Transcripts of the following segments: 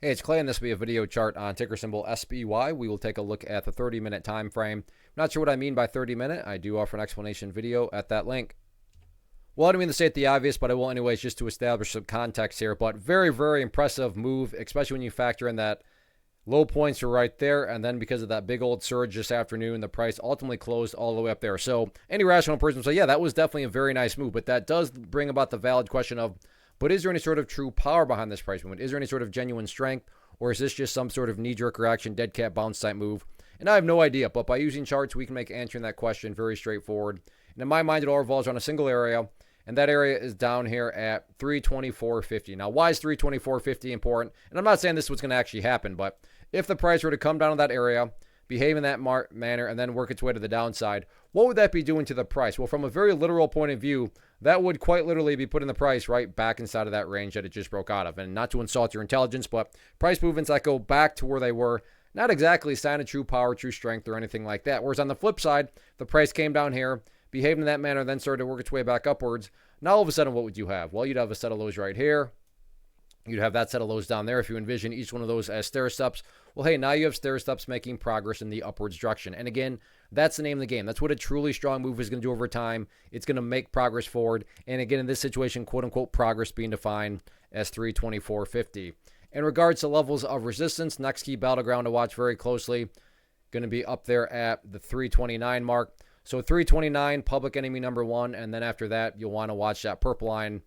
Hey, it's Clay, and this will be a video chart on ticker symbol SPY. We will take a look at the 30-minute time frame. Not sure what I mean by 30-minute. I do offer an explanation video at that link. Well, I don't mean to state the obvious, but I will anyways, just to establish some context here. But very, very impressive move, especially when you factor in that low points are right there, and then because of that big old surge this afternoon, the price ultimately closed all the way up there. So any rational person would say, yeah, that was definitely a very nice move, but that does bring about the valid question of, but is there any sort of true power behind this price movement? Is there any sort of genuine strength, or is this just some sort of knee-jerk reaction, dead cat bounce type move? And I have no idea, but by using charts, we can make answering that question very straightforward. And in my mind, it all revolves around a single area, and that area is down here at 324.50. Now, why is 324.50 important? And I'm not saying this is what's going to actually happen, but if the price were to come down to that area, behave in that manner, and then work its way to the downside, what would that be doing to the price? Well, from a very literal point of view, that would quite literally be putting the price right back inside of that range that it just broke out of. And not to insult your intelligence, but price movements that go back to where they were, not exactly a sign of true power, true strength, or anything like that. Whereas on the flip side, the price came down here, behaved in that manner, then started to work its way back upwards. Now all of a sudden, what would you have? Well, you'd have a set of lows right here. You'd have that set of lows down there if you envision each one of those as stair steps. Well, hey, now you have stair steps making progress in the upwards direction. And again, that's the name of the game. That's what a truly strong move is going to do over time. It's going to make progress forward. And again, in this situation, quote unquote, progress being defined as 324.50. In regards to levels of resistance, next key battleground to watch very closely, going to be up there at the 329 mark. So 329, public enemy number one. And then after that, you'll want to watch that purple line,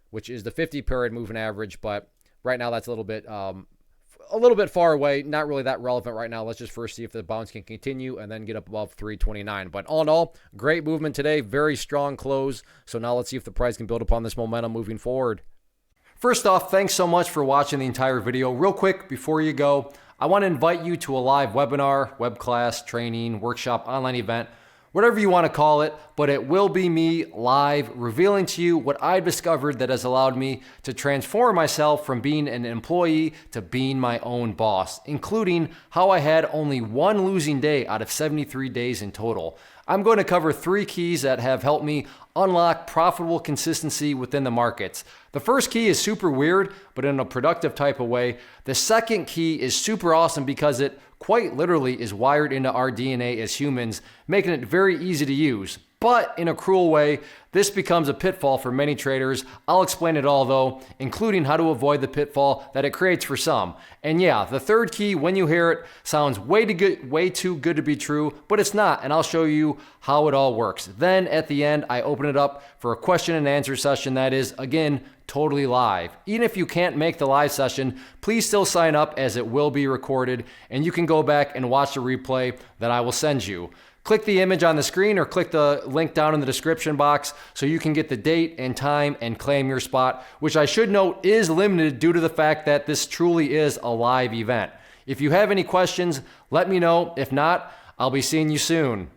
which is the 50-period moving average, but right now that's a little bit far away, not really that relevant right now. Let's just first see if the bounce can continue and then get up above 329. But all in all, great movement today, very strong close. So now let's see if the price can build upon this momentum moving forward. First off, thanks so much for watching the entire video. Real quick, before you go, I want to invite you to a live webinar, web class, training, workshop, online event, whatever you want to call it, but it will be me live revealing to you what I've discovered that has allowed me to transform myself from being an employee to being my own boss, including how I had only one losing day out of 73 days in total. I'm going to cover 3 keys that have helped me unlock profitable consistency within the markets. The first key is super weird, but in a productive type of way. The second key is super awesome because it quite literally is wired into our DNA as humans, making it very easy to use. But in a cruel way, this becomes a pitfall for many traders. I'll explain it all though, including how to avoid the pitfall that it creates for some. And yeah, the third key, when you hear it, sounds way too good to be true, but it's not, and I'll show you how it all works. Then at the end, I open it up for a question and answer session that is, again, totally live. Even if you can't make the live session, please still sign up as it will be recorded, and you can go back and watch the replay that I will send you. Click the image on the screen or click the link down in the description box so you can get the date and time and claim your spot, which I should note is limited due to the fact that this truly is a live event. If you have any questions, let me know. If not, I'll be seeing you soon.